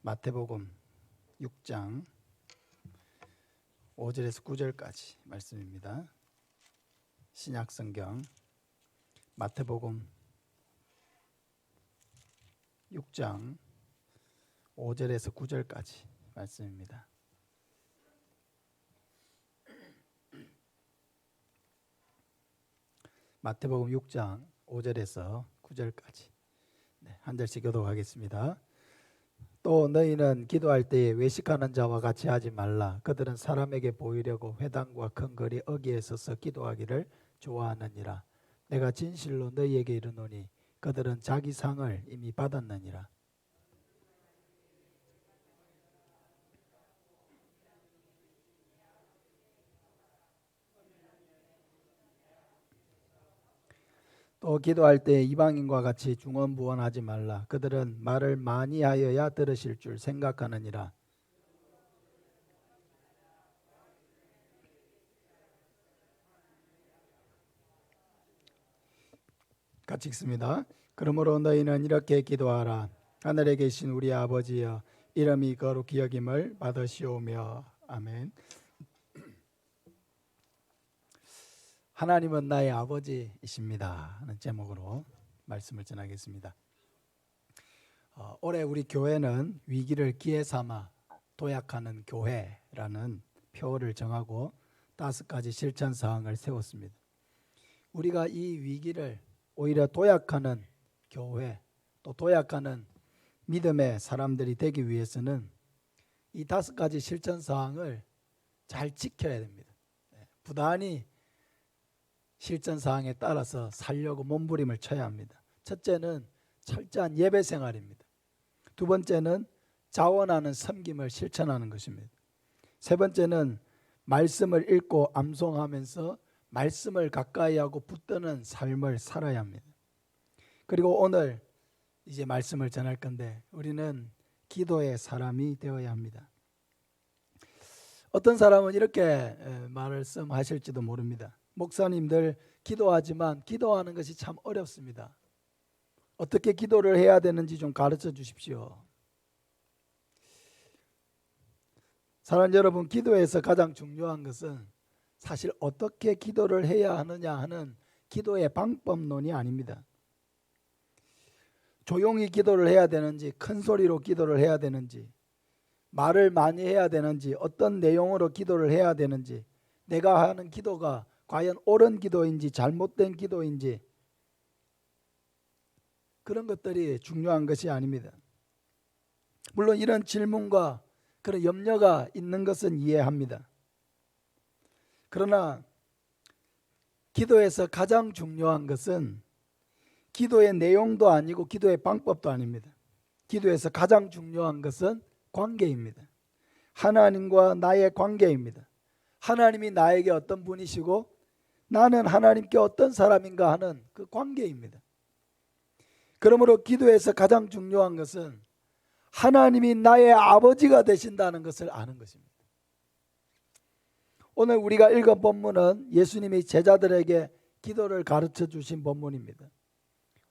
마태복음 6장 5절에서 9절까지 말씀입니다. 신약성경 마태복음 6장 5절에서 9절까지 말씀입니다. 마태복음 6장 5절에서 9절까지 한 절씩 교독하겠습니다. 또 너희는 기도할 때에 외식하는 자와 같이 하지 말라. 그들은 사람에게 보이려고 회당과 큰 거리 어귀에 서서 기도하기를 좋아하느니라. 내가 진실로 너희에게 이르노니 그들은 자기 상을 이미 받았느니라. 또 기도할 때 이방인과 같이 중언부언하지 말라. 그들은 말을 많이 하여야 들으실 줄 생각하느니라. 같이 읽습니다. 그러므로 너희는 이렇게 기도하라. 하늘에 계신 우리 아버지여, 이름이 거룩히 여김을 받으시오며. 아멘. 하나님은 나의 아버지이십니다 하는 제목으로 말씀을 전하겠습니다. 올해 우리 교회는 위기를 기회 삼아 도약하는 교회라는 표어를 정하고 5가지 실천 사항을 세웠습니다. 우리가 이 위기를 오히려 도약하는 교회, 또 도약하는 믿음의 사람들이 되기 위해서는 이 5가지 실천 사항을 잘 지켜야 됩니다. 부단히 실천 사항에 따라서 살려고 몸부림을 쳐야 합니다. 첫째는 철저한 예배 생활입니다. 두 번째는 자원하는 섬김을 실천하는 것입니다. 세 번째는 말씀을 읽고 암송하면서 말씀을 가까이 하고 붙드는 삶을 살아야 합니다. 그리고 오늘 이제 말씀을 전할 건데 우리는 기도의 사람이 되어야 합니다. 어떤 사람은 이렇게 말씀하실지도 모릅니다. 목사님들 기도하지만 기도하는 것이 참 어렵습니다. 어떻게 기도를 해야 되는지 좀 가르쳐 주십시오. 사랑하는 여러분, 기도에서 가장 중요한 것은 사실 어떻게 기도를 해야 하느냐 하는 기도의 방법론이 아닙니다. 조용히 기도를 해야 되는지, 큰 소리로 기도를 해야 되는지, 말을 많이 해야 되는지, 어떤 내용으로 기도를 해야 되는지, 내가 하는 기도가 과연 옳은 기도인지 잘못된 기도인지, 그런 것들이 중요한 것이 아닙니다. 물론 이런 질문과 그런 염려가 있는 것은 이해합니다. 그러나 기도에서 가장 중요한 것은 기도의 내용도 아니고 기도의 방법도 아닙니다. 기도에서 가장 중요한 것은 관계입니다. 하나님과 나의 관계입니다. 하나님이 나에게 어떤 분이시고 나는 하나님께 어떤 사람인가 하는 그 관계입니다. 그러므로 기도에서 가장 중요한 것은 하나님이 나의 아버지가 되신다는 것을 아는 것입니다. 오늘 우리가 읽은 본문은 예수님이 제자들에게 기도를 가르쳐 주신 본문입니다.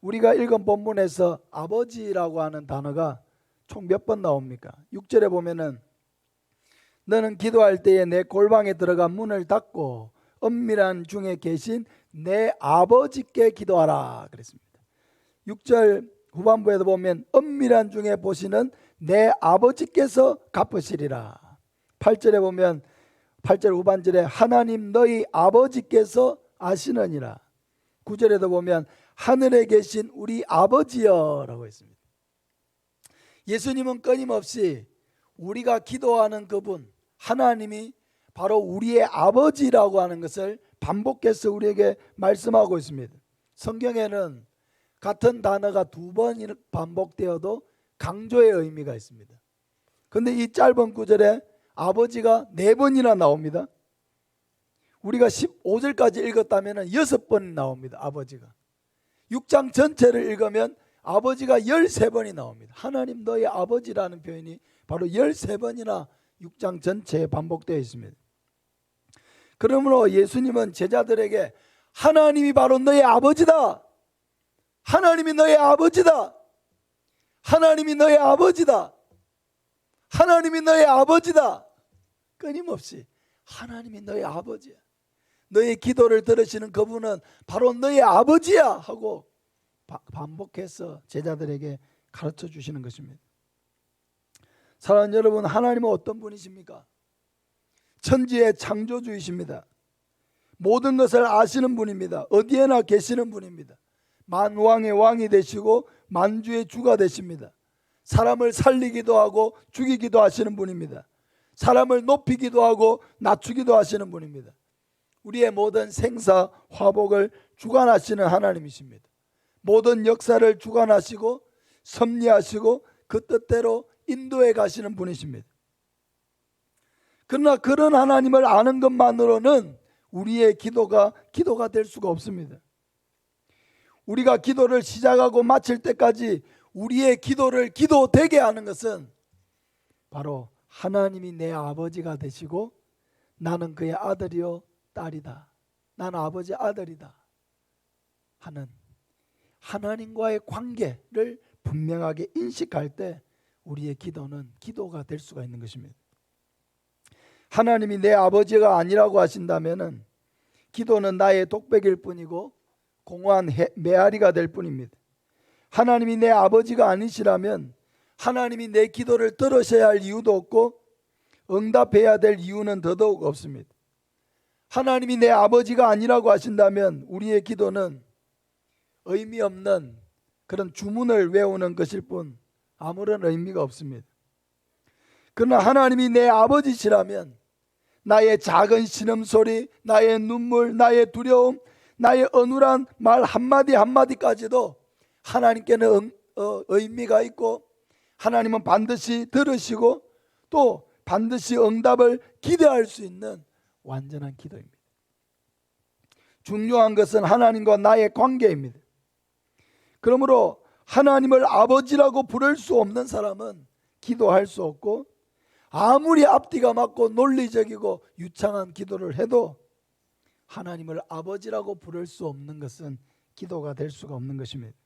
우리가 읽은 본문에서 아버지라고 하는 단어가 총 몇 번 나옵니까? 6절에 보면은 너는 기도할 때에 내 골방에 들어가 문을 닫고 은밀한 중에 계신 내 아버지께 기도하라 그랬습니다. 6절 후반부에도 보면 은밀한 중에 보시는 내 아버지께서 갚으시리라. 8절에 보면 8절 후반절에 하나님 너희 아버지께서 아시느니라. 9절에도 보면 하늘에 계신 우리 아버지여 라고 했습니다. 예수님은 끊임없이 우리가 기도하는 그분 하나님이 바로 우리의 아버지라고 하는 것을 반복해서 우리에게 말씀하고 있습니다. 성경에는 같은 단어가 2번 반복되어도 강조의 의미가 있습니다. 그런데 이 짧은 구절에 아버지가 4번이나 나옵니다. 우리가 15절까지 읽었다면 6번 나옵니다. 아버지가 6장 전체를 읽으면 아버지가 13번이 나옵니다. 하나님 너희 아버지라는 표현이 바로 13번이나 6장 전체에 반복되어 있습니다. 그러므로 예수님은 제자들에게 하나님이 바로 너의 아버지다. 하나님이 너의 아버지다. 하나님이 너의 아버지다. 하나님이 너의 아버지다. 끊임없이 하나님이 너의 아버지야. 너의 기도를 들으시는 그분은 바로 너의 아버지야 하고 반복해서 제자들에게 가르쳐 주시는 것입니다. 사랑하는 여러분, 하나님은 어떤 분이십니까? 천지의 창조주이십니다. 모든 것을 아시는 분입니다. 어디에나 계시는 분입니다. 만왕의 왕이 되시고 만주의 주가 되십니다. 사람을 살리기도 하고 죽이기도 하시는 분입니다. 사람을 높이기도 하고 낮추기도 하시는 분입니다. 우리의 모든 생사 화복을 주관하시는 하나님이십니다. 모든 역사를 주관하시고 섭리하시고 그 뜻대로 인도해 가시는 분이십니다. 그러나 그런 하나님을 아는 것만으로는 우리의 기도가 될 수가 없습니다. 우리가 기도를 시작하고 마칠 때까지 우리의 기도를 기도되게 하는 것은 바로 하나님이 내 아버지가 되시고 나는 그의 아들이요 딸이다. 나는 아버지 아들이다 하는 하나님과의 관계를 분명하게 인식할 때 우리의 기도는 기도가 될 수가 있는 것입니다. 하나님이 내 아버지가 아니라고 하신다면 기도는 나의 독백일 뿐이고 공허한 메아리가 될 뿐입니다. 하나님이 내 아버지가 아니시라면 하나님이 내 기도를 들으셔야 할 이유도 없고 응답해야 될 이유는 더더욱 없습니다. 하나님이 내 아버지가 아니라고 하신다면 우리의 기도는 의미 없는 그런 주문을 외우는 것일 뿐 아무런 의미가 없습니다. 그러나 하나님이 내 아버지시라면 나의 작은 신음소리, 나의 눈물, 나의 두려움, 나의 어눌한 말 한마디 한마디까지도 하나님께는 의미가 있고 하나님은 반드시 들으시고 또 반드시 응답을 기대할 수 있는 완전한 기도입니다. 중요한 것은 하나님과 나의 관계입니다. 그러므로 하나님을 아버지라고 부를 수 없는 사람은 기도할 수 없고 아무리 앞뒤가 맞고 논리적이고 유창한 기도를 해도 하나님을 아버지라고 부를 수 없는 것은 기도가 될 수가 없는 것입니다.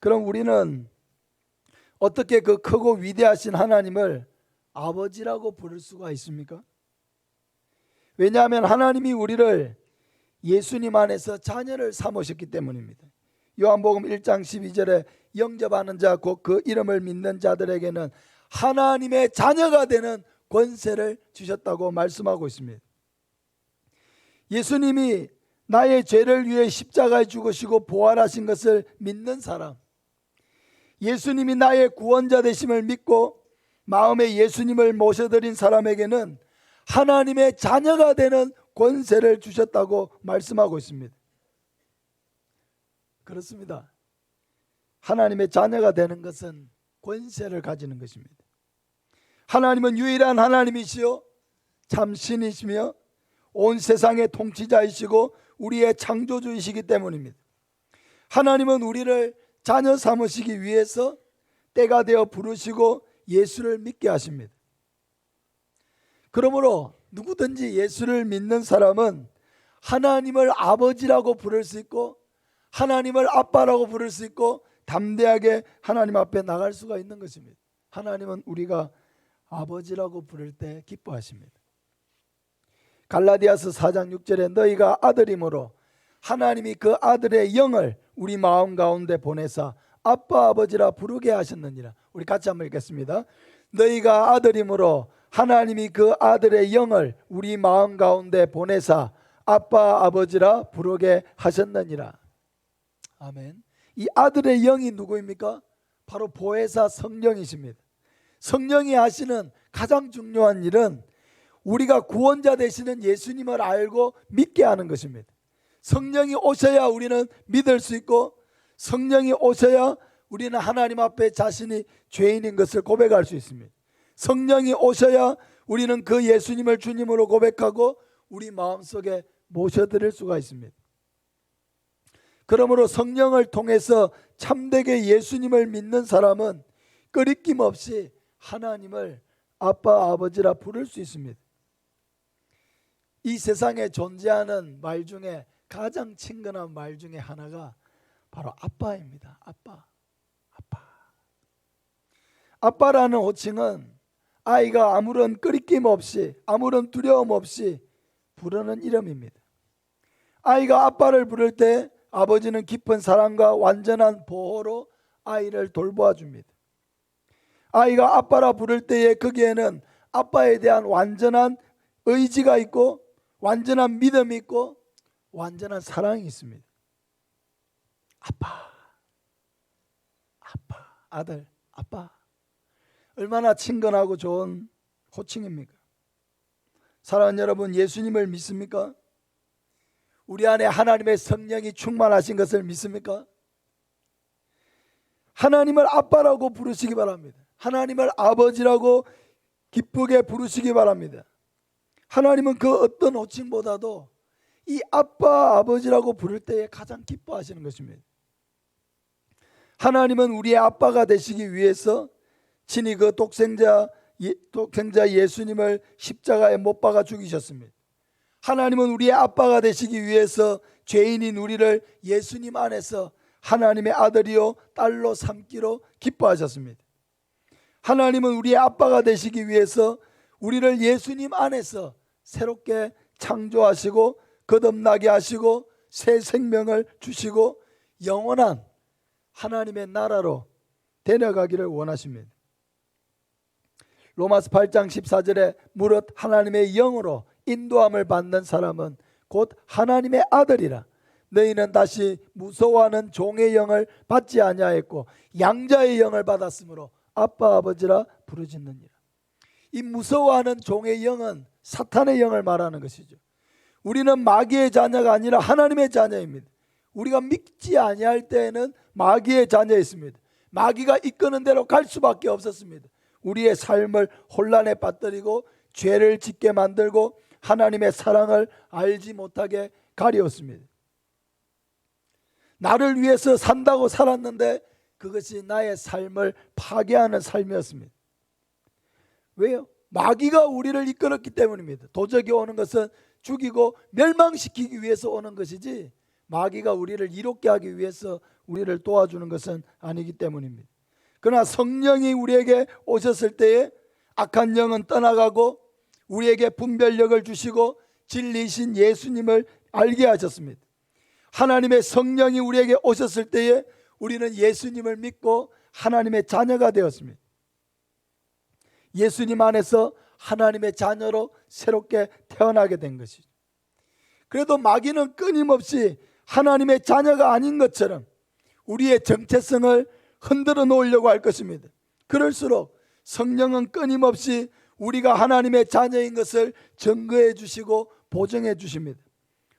그럼 우리는 어떻게 그 크고 위대하신 하나님을 아버지라고 부를 수가 있습니까? 왜냐하면 하나님이 우리를 예수님 안에서 자녀를 삼으셨기 때문입니다. 요한복음 1장 12절에 영접하는 자 곧 그 이름을 믿는 자들에게는 하나님의 자녀가 되는 권세를 주셨다고 말씀하고 있습니다. 예수님이 나의 죄를 위해 십자가에 죽으시고 부활하신 것을 믿는 사람, 예수님이 나의 구원자 되심을 믿고 마음에 예수님을 모셔드린 사람에게는 하나님의 자녀가 되는 권세를 주셨다고 말씀하고 있습니다. 그렇습니다. 하나님의 자녀가 되는 것은 권세를 가지는 것입니다. 하나님은 유일한 하나님이시요 참 신이시며 온 세상의 통치자이시고 우리의 창조주이시기 때문입니다. 하나님은 우리를 자녀 삼으시기 위해서 때가 되어 부르시고 예수를 믿게 하십니다. 그러므로 누구든지 예수를 믿는 사람은 하나님을 아버지라고 부를 수 있고 하나님을 아빠라고 부를 수 있고 담대하게 하나님 앞에 나갈 수가 있는 것입니다. 하나님은 우리가 아버지라고 부를 때 기뻐하십니다. 갈라디아서 4장 6절에 너희가 아들이므로 하나님이 그 아들의 영을 우리 마음 가운데 보내사 아빠 아버지라 부르게 하셨느니라. 우리 같이 한번 읽겠습니다. 너희가 아들이므로 하나님이 그 아들의 영을 우리 마음 가운데 보내사 아빠 아버지라 부르게 하셨느니라. 아멘. 이 아들의 영이 누구입니까? 바로 보혜사 성령이십니다. 성령이 하시는 가장 중요한 일은 우리가 구원자 되시는 예수님을 알고 믿게 하는 것입니다. 성령이 오셔야 우리는 믿을 수 있고 성령이 오셔야 우리는 하나님 앞에 자신이 죄인인 것을 고백할 수 있습니다. 성령이 오셔야 우리는 그 예수님을 주님으로 고백하고 우리 마음속에 모셔드릴 수가 있습니다. 그러므로 성령을 통해서 참되게 예수님을 믿는 사람은 끄리낌 없이 하나님을 아빠 아버지라 부를 수 있습니다. 이 세상에 존재하는 말 중에 가장 친근한 말 중에 하나가 바로 아빠입니다. 아빠. 아빠라는 호칭은 아이가 아무런 꺼리낌 없이, 아무런 두려움 없이 부르는 이름입니다. 아이가 아빠를 부를 때 아버지는 깊은 사랑과 완전한 보호로 아이를 돌보아 줍니다. 아이가 아빠라 부를 때에 거기에는 아빠에 대한 완전한 의지가 있고, 완전한 믿음이 있고, 완전한 사랑이 있습니다. 아빠, 아빠, 아들, 아빠. 얼마나 친근하고 좋은 호칭입니까? 사랑하는 여러분, 예수님을 믿습니까? 우리 안에 하나님의 성령이 충만하신 것을 믿습니까? 하나님을 아빠라고 부르시기 바랍니다. 하나님을 아버지라고 기쁘게 부르시기 바랍니다. 하나님은 그 어떤 호칭보다도 이 아빠, 아버지라고 부를 때에 가장 기뻐하시는 것입니다. 하나님은 우리의 아빠가 되시기 위해서 친히 그 독생자 예수님을 십자가에 못 박아 죽이셨습니다. 하나님은 우리의 아빠가 되시기 위해서 죄인인 우리를 예수님 안에서 하나님의 아들이요 딸로 삼기로 기뻐하셨습니다. 하나님은 우리의 아빠가 되시기 위해서 우리를 예수님 안에서 새롭게 창조하시고 거듭나게 하시고 새 생명을 주시고 영원한 하나님의 나라로 데려가기를 원하십니다. 로마서 8장 14절에 무릇 하나님의 영으로 인도함을 받는 사람은 곧 하나님의 아들이라. 너희는 다시 무서워하는 종의 영을 받지 아니하였고 양자의 영을 받았으므로 아빠 아버지라 부르짖느니라. 이 무서워하는 종의 영은 사탄의 영을 말하는 것이죠. 우리는 마귀의 자녀가 아니라 하나님의 자녀입니다. 우리가 믿지 아니할 때에는 마귀의 자녀였습니다. 마귀가 이끄는 대로 갈 수밖에 없었습니다. 우리의 삶을 혼란에 빠뜨리고 죄를 짓게 만들고 하나님의 사랑을 알지 못하게 가리웠습니다. 나를 위해서 산다고 살았는데 그것이 나의 삶을 파괴하는 삶이었습니다. 왜요? 마귀가 우리를 이끌었기 때문입니다. 도적이 오는 것은 죽이고 멸망시키기 위해서 오는 것이지 마귀가 우리를 이롭게 하기 위해서 우리를 도와주는 것은 아니기 때문입니다. 그러나 성령이 우리에게 오셨을 때에 악한 영은 떠나가고 우리에게 분별력을 주시고 진리이신 예수님을 알게 하셨습니다. 하나님의 성령이 우리에게 오셨을 때에 우리는 예수님을 믿고 하나님의 자녀가 되었습니다. 예수님 안에서 하나님의 자녀로 새롭게 태어나게 된 것이죠. 그래도 마귀는 끊임없이 하나님의 자녀가 아닌 것처럼 우리의 정체성을 흔들어 놓으려고 할 것입니다. 그럴수록 성령은 끊임없이 우리가 하나님의 자녀인 것을 증거해 주시고 보증해 주십니다.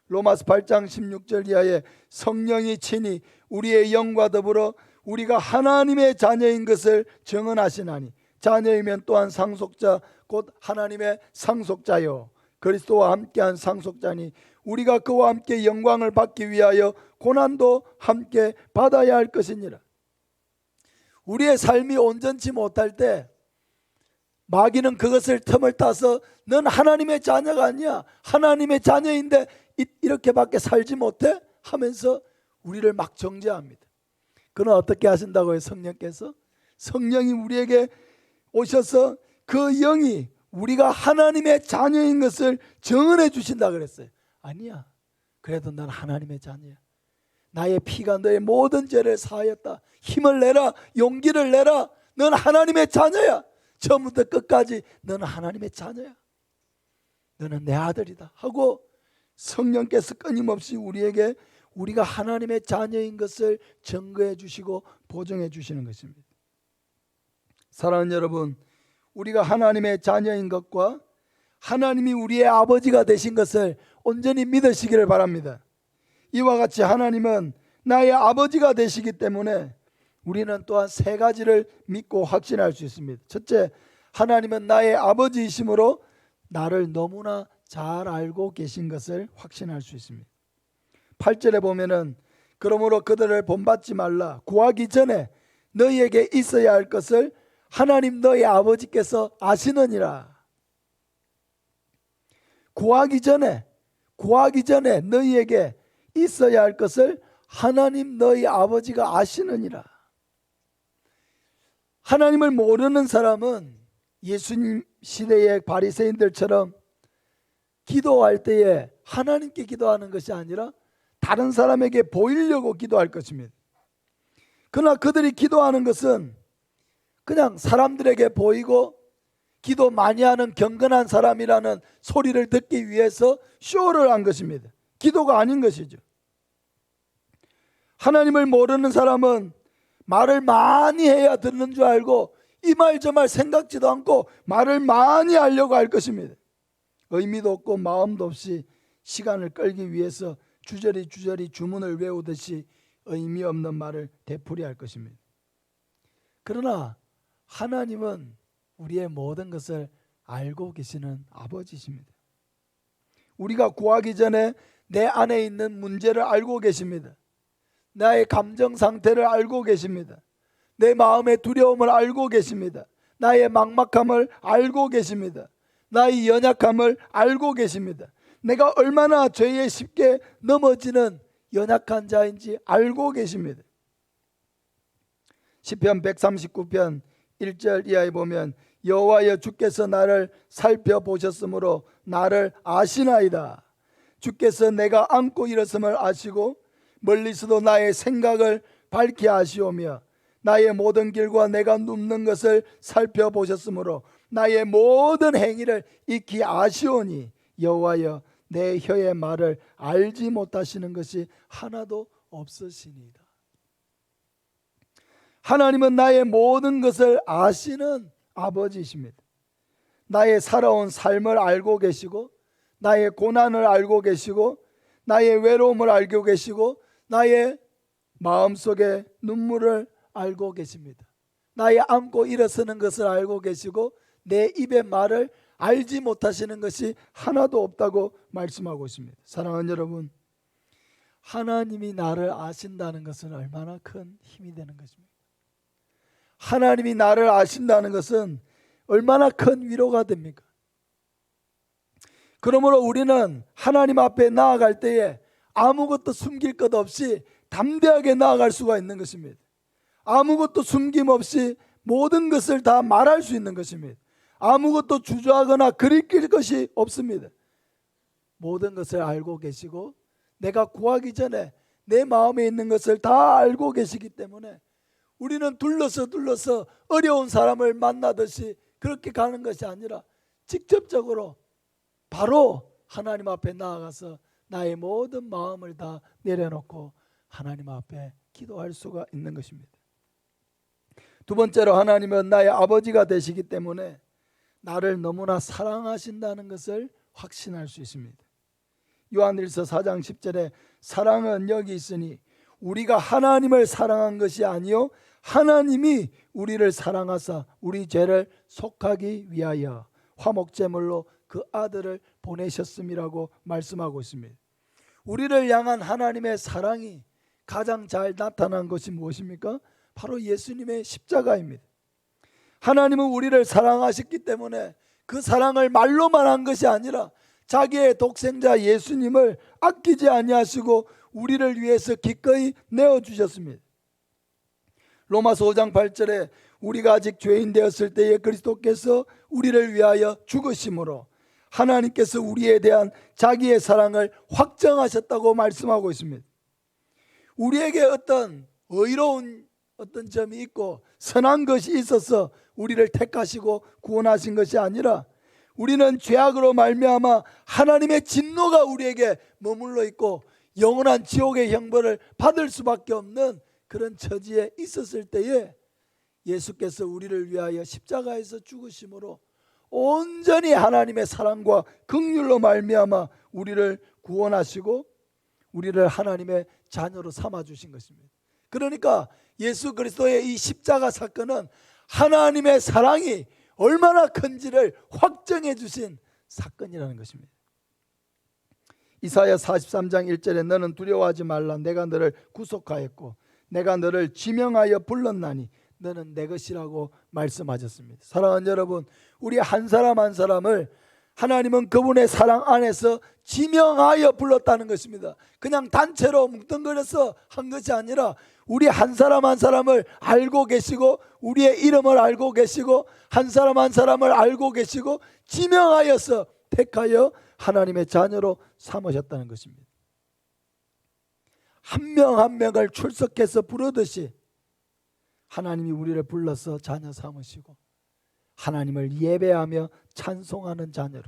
로마서 8장 16절 이하에 성령이 친히 우리의 영과 더불어 우리가 하나님의 자녀인 것을 증언하시나니 자녀이면 또한 상속자 곧 하나님의 상속자요 그리스도와 함께한 상속자니 우리가 그와 함께 영광을 받기 위하여 고난도 함께 받아야 할 것이니라. 우리의 삶이 온전치 못할 때 마귀는 그것을 틈을 타서 넌 하나님의 자녀가 아니야, 하나님의 자녀인데 이렇게밖에 살지 못해? 하면서 우리를 막 정죄합니다. 그는 어떻게 하신다고요? 성령께서 성령이 우리에게 오셔서 그 영이 우리가 하나님의 자녀인 것을 증언해 주신다 그랬어요. 아니야, 그래도 난 하나님의 자녀야. 나의 피가 너의 모든 죄를 사하였다. 힘을 내라, 용기를 내라. 넌 하나님의 자녀야. 처음부터 끝까지 너는 하나님의 자녀야. 너는 내 아들이다 하고 성령께서 끊임없이 우리에게 우리가 하나님의 자녀인 것을 증거해 주시고 보증해 주시는 것입니다. 사랑하는 여러분, 우리가 하나님의 자녀인 것과 하나님이 우리의 아버지가 되신 것을 온전히 믿으시기를 바랍니다. 이와 같이 하나님은 나의 아버지가 되시기 때문에 우리는 또한 세 가지를 믿고 확신할 수 있습니다. 첫째, 하나님은 나의 아버지이심으로 나를 너무나 잘 알고 계신 것을 확신할 수 있습니다. 8절에 보면은 그러므로 그들을 본받지 말라. 구하기 전에 너희에게 있어야 할 것을 하나님 너희 아버지께서 아시느니라. 구하기 전에 너희에게 있어야 할 것을 하나님 너희 아버지가 아시느니라. 하나님을 모르는 사람은 예수님 시대의 바리새인들처럼 기도할 때에 하나님께 기도하는 것이 아니라 다른 사람에게 보이려고 기도할 것입니다. 그러나 그들이 기도하는 것은 그냥 사람들에게 보이고 기도 많이 하는 경건한 사람이라는 소리를 듣기 위해서 쇼를 한 것입니다. 기도가 아닌 것이죠. 하나님을 모르는 사람은 말을 많이 해야 듣는 줄 알고 이 말 저 말 생각지도 않고 말을 많이 하려고 할 것입니다. 의미도 없고 마음도 없이 시간을 끌기 위해서 주저리 주문을 외우듯이 의미 없는 말을 되풀이할 것입니다. 그러나 하나님은 우리의 모든 것을 알고 계시는 아버지십니다. 우리가 구하기 전에 내 안에 있는 문제를 알고 계십니다. 나의 감정 상태를 알고 계십니다. 내 마음의 두려움을 알고 계십니다. 나의 막막함을 알고 계십니다. 나의 연약함을 알고 계십니다. 내가 얼마나 죄에 쉽게 넘어지는 연약한 자인지 알고 계십니다. 시편 139편 1절 이하에 보면 여호와여 주께서 나를 살펴보셨으므로 나를 아시나이다. 주께서 내가 앉고 일어섬을 아시고 멀리서도 나의 생각을 밝히 아시오며 나의 모든 길과 내가 눕는 것을 살펴보셨으므로 나의 모든 행위를 익히 아시오니 여호와여 내 혀의 말을 알지 못하시는 것이 하나도 없으시니이다. 하나님은 나의 모든 것을 아시는 아버지이십니다. 나의 살아온 삶을 알고 계시고 나의 고난을 알고 계시고 나의 외로움을 알고 계시고 나의 마음속의 눈물을 알고 계십니다. 나의 앉고 일어서는 것을 알고 계시고 내 입의 말을 알지 못하시는 것이 하나도 없다고 말씀하고 있습니다. 사랑하는 여러분, 하나님이 나를 아신다는 것은 얼마나 큰 힘이 되는 것입니까? 하나님이 나를 아신다는 것은 얼마나 큰 위로가 됩니까? 그러므로 우리는 하나님 앞에 나아갈 때에 아무것도 숨길 것 없이 담대하게 나아갈 수가 있는 것입니다. 아무것도 숨김없이 모든 것을 다 말할 수 있는 것입니다. 아무것도 주저하거나 그리킬 것이 없습니다. 모든 것을 알고 계시고 내가 구하기 전에 내 마음에 있는 것을 다 알고 계시기 때문에 우리는 둘러서 어려운 사람을 만나듯이 그렇게 가는 것이 아니라 직접적으로 바로 하나님 앞에 나아가서 나의 모든 마음을 다 내려놓고 하나님 앞에 기도할 수가 있는 것입니다. 두 번째로 하나님은 나의 아버지가 되시기 때문에 나를 너무나 사랑하신다는 것을 확신할 수 있습니다. 요한일서 4장 10절에 사랑은 여기 있으니 우리가 하나님을 사랑한 것이 아니요 하나님이 우리를 사랑하사 우리 죄를 속하기 위하여 화목제물로 그 아들을 보내셨음이라고 말씀하고 있습니다. 우리를 향한 하나님의 사랑이 가장 잘 나타난 것이 무엇입니까? 바로 예수님의 십자가입니다. 하나님은 우리를 사랑하셨기 때문에 그 사랑을 말로만 한 것이 아니라 자기의 독생자 예수님을 아끼지 아니하시고 우리를 위해서 기꺼이 내어주셨습니다. 로마서 5장 8절에 우리가 아직 죄인 되었을 때에 그리스도께서 우리를 위하여 죽으심으로 하나님께서 우리에 대한 자기의 사랑을 확정하셨다고 말씀하고 있습니다. 우리에게 어떤 의로운 어떤 점이 있고 선한 것이 있어서 우리를 택하시고 구원하신 것이 아니라 우리는 죄악으로 말미암아 하나님의 진노가 우리에게 머물러 있고 영원한 지옥의 형벌을 받을 수밖에 없는 그런 처지에 있었을 때에 예수께서 우리를 위하여 십자가에서 죽으심으로 온전히 하나님의 사랑과 긍휼로 말미암아 우리를 구원하시고 우리를 하나님의 자녀로 삼아주신 것입니다. 그러니까 예수 그리스도의 이 십자가 사건은 하나님의 사랑이 얼마나 큰지를 확정해 주신 사건이라는 것입니다. 이사야 43장 1절에 너는 두려워하지 말라 내가 너를 구속하였고 내가 너를 지명하여 불렀나니 너는 내 것이라고 말씀하셨습니다. 사랑하는 여러분, 우리 한 사람 한 사람을 하나님은 그분의 사랑 안에서 지명하여 불렀다는 것입니다. 그냥 단체로 뭉뚱그려서 한 것이 아니라 우리 한 사람 한 사람을 알고 계시고 우리의 이름을 알고 계시고 한 사람 한 사람을 알고 계시고 지명하여서 택하여 하나님의 자녀로 삼으셨다는 것입니다. 한 명 한 명을 출석해서 부르듯이 하나님이 우리를 불러서 자녀 삼으시고 하나님을 예배하며 찬송하는 자녀로,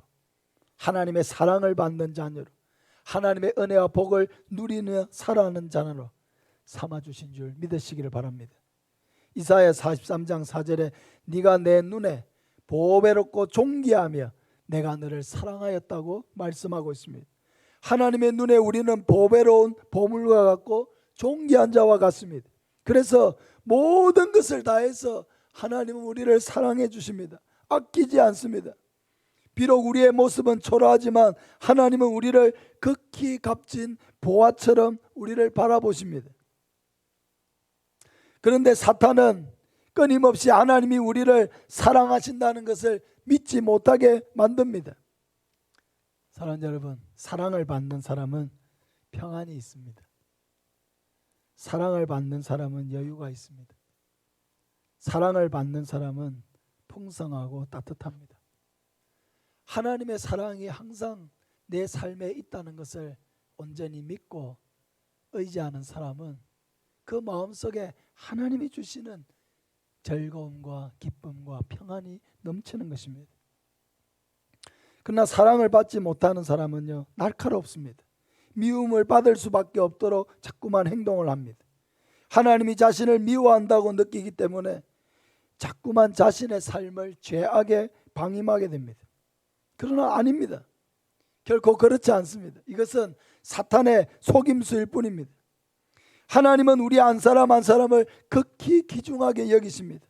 하나님의 사랑을 받는 자녀로, 하나님의 은혜와 복을 누리며 살아가는 자녀로 삼아주신 줄 믿으시기를 바랍니다. 이사야 43장 4절에 네가 내 눈에 보배롭고 존귀하며 내가 너를 사랑하였다고 말씀하고 있습니다. 하나님의 눈에 우리는 보배로운 보물과 같고 존귀한 자와 같습니다. 그래서 모든 것을 다해서 하나님은 우리를 사랑해 주십니다. 아끼지 않습니다. 비록 우리의 모습은 초라하지만 하나님은 우리를 극히 값진 보화처럼 우리를 바라보십니다. 그런데 사탄은 끊임없이 하나님이 우리를 사랑하신다는 것을 믿지 못하게 만듭니다. 사랑하는 여러분, 사랑을 받는 사람은 평안이 있습니다. 사랑을 받는 사람은 여유가 있습니다. 사랑을 받는 사람은 풍성하고 따뜻합니다. 하나님의 사랑이 항상 내 삶에 있다는 것을 온전히 믿고 의지하는 사람은 그 마음속에 하나님이 주시는 즐거움과 기쁨과 평안이 넘치는 것입니다. 그러나 사랑을 받지 못하는 사람은요, 날카롭습니다. 미움을 받을 수밖에 없도록 자꾸만 행동을 합니다. 하나님이 자신을 미워한다고 느끼기 때문에 자꾸만 자신의 삶을 죄악에 방임하게 됩니다. 그러나 아닙니다. 결코 그렇지 않습니다. 이것은 사탄의 속임수일 뿐입니다. 하나님은 우리 한 사람 한 사람을 극히 귀중하게 여기십니다.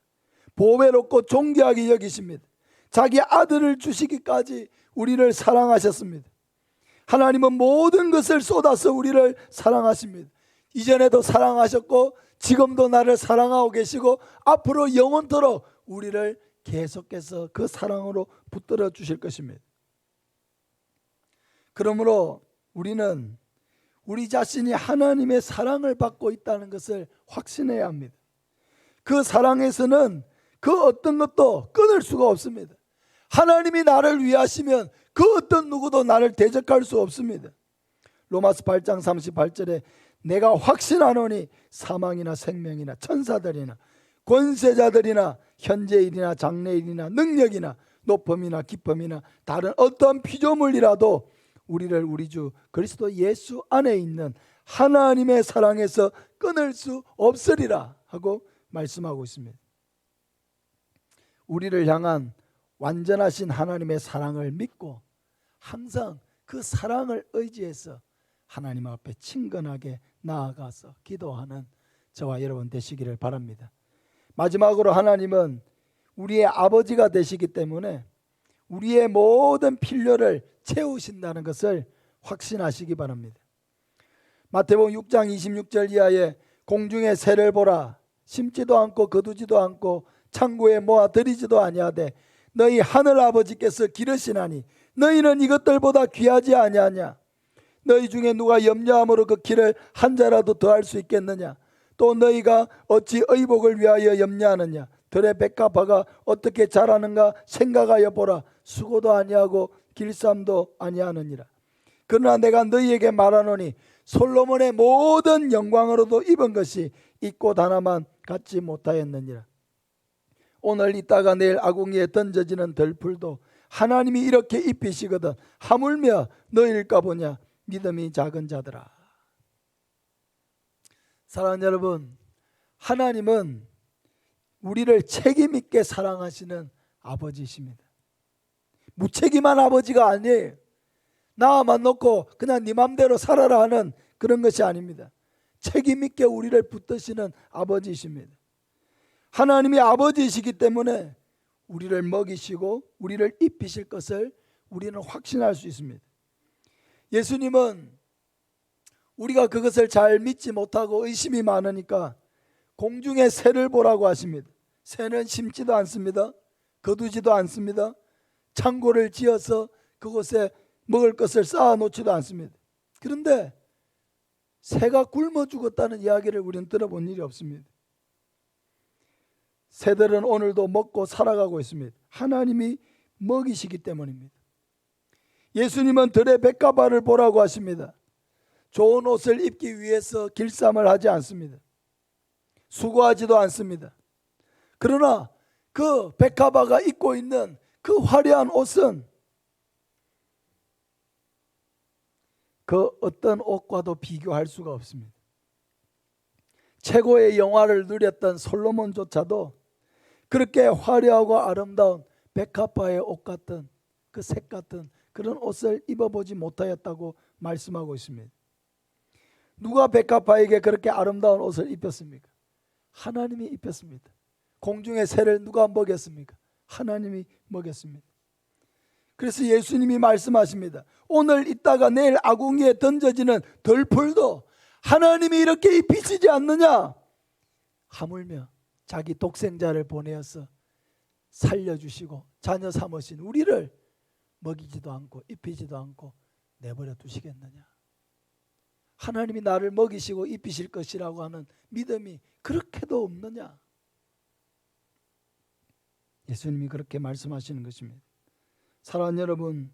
보배롭고 존귀하게 여기십니다. 자기 아들을 주시기까지 우리를 사랑하셨습니다. 하나님은 모든 것을 쏟아서 우리를 사랑하십니다. 이전에도 사랑하셨고 지금도 나를 사랑하고 계시고 앞으로 영원토록 우리를 계속해서 그 사랑으로 붙들어 주실 것입니다. 그러므로 우리는 우리 자신이 하나님의 사랑을 받고 있다는 것을 확신해야 합니다. 그 사랑에서는 그 어떤 것도 끊을 수가 없습니다. 하나님이 나를 위하시면 그 어떤 누구도 나를 대적할 수 없습니다. 로마서 8장 38절에 내가 확신하노니 사망이나 생명이나 천사들이나 권세자들이나 현재일이나 장래일이나 능력이나 높음이나 깊음이나 다른 어떠한 피조물이라도 우리를 우리 주 그리스도 예수 안에 있는 하나님의 사랑에서 끊을 수 없으리라 하고 말씀하고 있습니다. 우리를 향한 완전하신 하나님의 사랑을 믿고 항상 그 사랑을 의지해서 하나님 앞에 친근하게 나아가서 기도하는 저와 여러분 되시기를 바랍니다. 마지막으로 하나님은 우리의 아버지가 되시기 때문에 우리의 모든 필요를 채우신다는 것을 확신하시기 바랍니다. 마태복음 6장 26절 이하에 공중의 새를 보라. 심지도 않고 거두지도 않고 창고에 모아 들이지도 아니하되 너희 하늘 아버지께서 기르시나니 너희는 이것들보다 귀하지 아니하냐. 너희 중에 누가 염려함으로 그 길을 한 자라도 더할 수 있겠느냐. 또 너희가 어찌 의복을 위하여 염려하느냐. 들의 백합화가 어떻게 자라는가 생각하여 보라. 수고도 아니하고 길쌈도 아니하느니라. 그러나 내가 너희에게 말하노니 솔로몬의 모든 영광으로도 입은 것이 있고 하나만 갖지 못하였느니라. 오늘 있다가 내일 아궁이에 던져지는 들풀도 하나님이 이렇게 입히시거든 하물며 너희일까 보냐. 믿음이 작은 자들아. 사랑하는 여러분, 하나님은 우리를 책임 있게 사랑하시는 아버지십니다. 무책임한 아버지가 아니에요. 나만 놓고 그냥 네 맘대로 살아라 하는 그런 것이 아닙니다. 책임 있게 우리를 붙드시는 아버지십니다. 하나님이 아버지이시기 때문에 우리를 먹이시고 우리를 입히실 것을 우리는 확신할 수 있습니다. 예수님은 우리가 그것을 잘 믿지 못하고 의심이 많으니까 공중의 새를 보라고 하십니다. 새는 심지도 않습니다. 거두지도 않습니다. 창고를 지어서 그곳에 먹을 것을 쌓아 놓지도 않습니다. 그런데 새가 굶어 죽었다는 이야기를 우리는 들어본 일이 없습니다. 새들은 오늘도 먹고 살아가고 있습니다. 하나님이 먹이시기 때문입니다. 예수님은 들의 백가바를 보라고 하십니다. 좋은 옷을 입기 위해서 길쌈을 하지 않습니다. 수고하지도 않습니다. 그러나 그 백가바가 입고 있는 그 화려한 옷은 그 어떤 옷과도 비교할 수가 없습니다. 최고의 영화를 누렸던 솔로몬조차도 그렇게 화려하고 아름다운 백합화의 옷 같은 그 색 같은 그런 옷을 입어보지 못하였다고 말씀하고 있습니다. 누가 백합화에게 그렇게 아름다운 옷을 입혔습니까? 하나님이 입혔습니다. 공중의 새를 누가 먹였습니까? 하나님이 먹였습니다. 그래서 예수님이 말씀하십니다. 오늘 있다가 내일 아궁이에 던져지는 덜풀도 하나님이 이렇게 입히시지 않느냐? 하물며 자기 독생자를 보내어서 살려주시고 자녀 삼으신 우리를 먹이지도 않고 입히지도 않고 내버려 두시겠느냐? 하나님이 나를 먹이시고 입히실 것이라고 하는 믿음이 그렇게도 없느냐? 예수님이 그렇게 말씀하시는 것입니다. 사랑하는 여러분,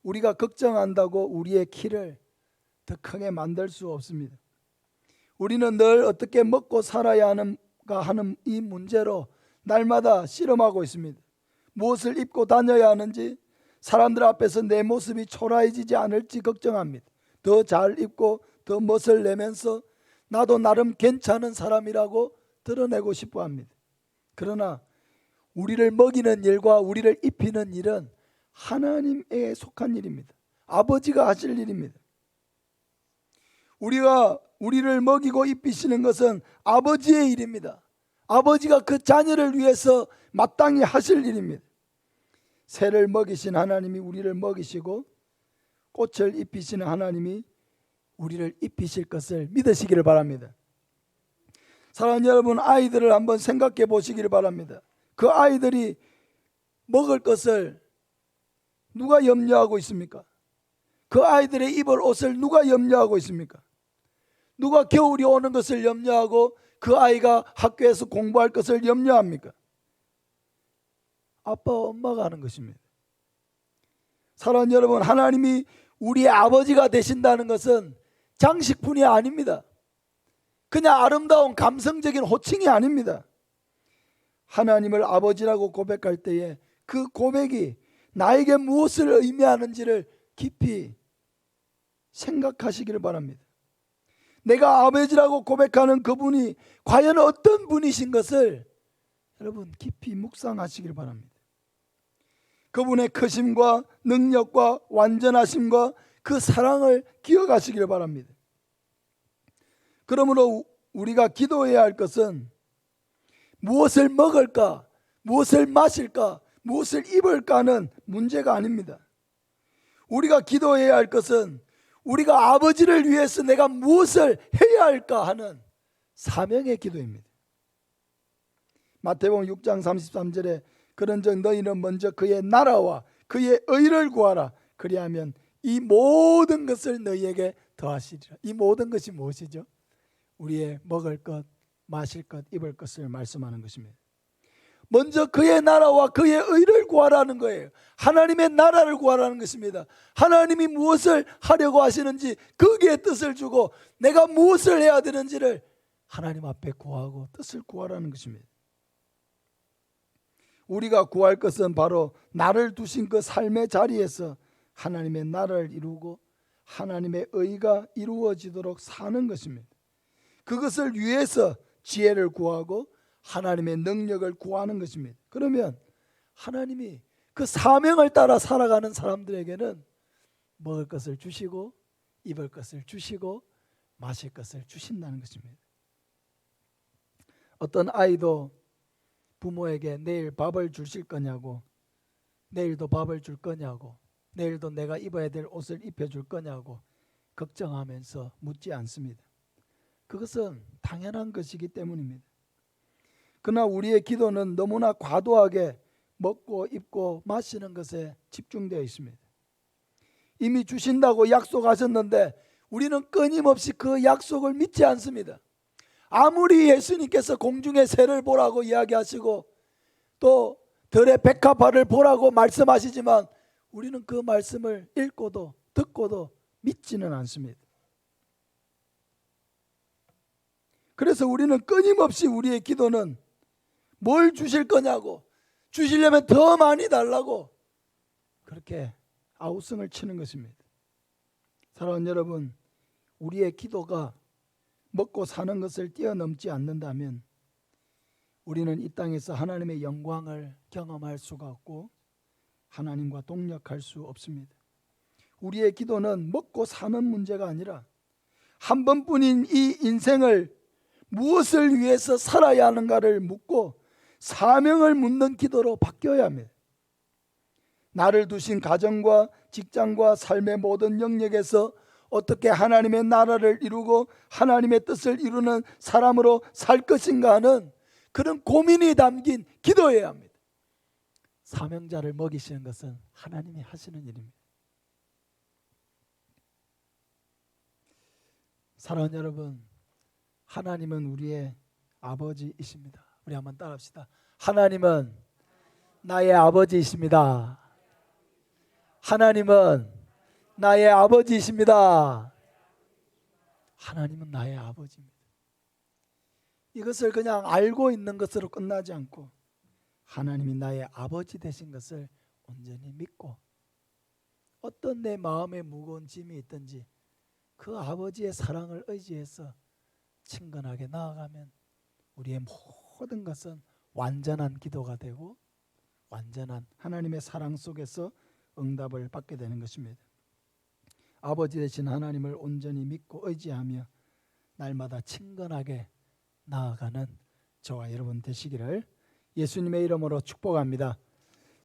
우리가 걱정한다고 우리의 키를 더 크게 만들 수 없습니다. 우리는 늘 어떻게 먹고 살아야 하는가 하는 이 문제로 날마다 씨름하고 있습니다. 무엇을 입고 다녀야 하는지, 사람들 앞에서 내 모습이 초라해지지 않을지 걱정합니다. 더 잘 입고 더 멋을 내면서 나도 나름 괜찮은 사람이라고 드러내고 싶어 합니다. 그러나 우리를 먹이는 일과 우리를 입히는 일은 하나님에 속한 일입니다. 아버지가 하실 일입니다. 우리가 우리를 먹이고 입히시는 것은 아버지의 일입니다. 아버지가 그 자녀를 위해서 마땅히 하실 일입니다. 새를 먹이신 하나님이 우리를 먹이시고 꽃을 입히시는 하나님이 우리를 입히실 것을 믿으시기를 바랍니다. 사랑하는 여러분, 아이들을 한번 생각해 보시기를 바랍니다. 그 아이들이 먹을 것을 누가 염려하고 있습니까? 그 아이들의 입을 옷을 누가 염려하고 있습니까? 누가 겨울이 오는 것을 염려하고 그 아이가 학교에서 공부할 것을 염려합니까? 아빠와 엄마가 하는 것입니다. 사랑하는 여러분, 하나님이 우리의 아버지가 되신다는 것은 장식품이 아닙니다. 그냥 아름다운 감성적인 호칭이 아닙니다. 하나님을 아버지라고 고백할 때에 그 고백이 나에게 무엇을 의미하는지를 깊이 생각하시기를 바랍니다. 내가 아버지라고 고백하는 그분이 과연 어떤 분이신 것을 여러분 깊이 묵상하시기를 바랍니다. 그분의 크심과 능력과 완전하심과 그 사랑을 기억하시기를 바랍니다. 그러므로 우리가 기도해야 할 것은 무엇을 먹을까, 무엇을 마실까, 무엇을 입을까는 문제가 아닙니다. 우리가 기도해야 할 것은 우리가 아버지를 위해서 내가 무엇을 해야 할까 하는 사명의 기도입니다. 마태복음 6장 33절에 그런즉 너희는 먼저 그의 나라와 그의 의를 구하라. 그리하면 이 모든 것을 너희에게 더하시리라. 이 모든 것이 무엇이죠? 우리의 먹을 것, 마실 것, 입을 것을 말씀하는 것입니다. 먼저 그의 나라와 그의 의를 구하라는 거예요. 하나님의 나라를 구하라는 것입니다. 하나님이 무엇을 하려고 하시는지 거기에 뜻을 주고 내가 무엇을 해야 되는지를 하나님 앞에 구하고 뜻을 구하라는 것입니다. 우리가 구할 것은 바로 나를 두신 그 삶의 자리에서 하나님의 나라를 이루고 하나님의 의가 이루어지도록 사는 것입니다. 그것을 위해서 지혜를 구하고 하나님의 능력을 구하는 것입니다. 그러면 하나님이 그 사명을 따라 살아가는 사람들에게는 먹을 것을 주시고 입을 것을 주시고 마실 것을 주신다는 것입니다. 어떤 아이도 부모에게 내일 밥을 주실 거냐고, 내일도 밥을 줄 거냐고, 내일도 내가 입어야 될 옷을 입혀줄 거냐고 걱정하면서 묻지 않습니다. 그것은 당연한 것이기 때문입니다. 그러나 우리의 기도는 너무나 과도하게 먹고 입고 마시는 것에 집중되어 있습니다. 이미 주신다고 약속하셨는데 우리는 끊임없이 그 약속을 믿지 않습니다. 아무리 예수님께서 공중의 새를 보라고 이야기하시고 또 들의 백합화를 보라고 말씀하시지만 우리는 그 말씀을 읽고도 듣고도 믿지는 않습니다. 그래서 우리는 끊임없이 우리의 기도는 뭘 주실 거냐고, 주시려면 더 많이 달라고 그렇게 아우성을 치는 것입니다. 사랑하는 여러분, 우리의 기도가 먹고 사는 것을 뛰어넘지 않는다면 우리는 이 땅에서 하나님의 영광을 경험할 수가 없고 하나님과 동력할 수 없습니다. 우리의 기도는 먹고 사는 문제가 아니라 한 번뿐인 이 인생을 무엇을 위해서 살아야 하는가를 묻고 사명을 묻는 기도로 바뀌어야 합니다. 나를 두신 가정과 직장과 삶의 모든 영역에서 어떻게 하나님의 나라를 이루고 하나님의 뜻을 이루는 사람으로 살 것인가 하는 그런 고민이 담긴 기도해야 합니다. 사명자를 먹이시는 것은 하나님이 하시는 일입니다. 사랑하는 여러분, 하나님은 우리의 아버지이십니다. 우리 한번 따라합시다. 하나님은 나의 아버지이십니다. 하나님은 나의 아버지이십니다. 하나님은 나의 아버지입니다. 이것을 그냥 알고 있는 것으로 끝나지 않고 하나님이 나의 아버지 되신 것을 온전히 믿고 어떤 내 마음에 무거운 짐이 있든지 그 아버지의 사랑을 의지해서 친근하게 나아가면 우리의 모든 것은 완전한 기도가 되고 완전한 하나님의 사랑 속에서 응답을 받게 되는 것입니다. 아버지 되신 하나님을 온전히 믿고 의지하며 날마다 친근하게 나아가는 저와 여러분 되시기를 예수님의 이름으로 축복합니다.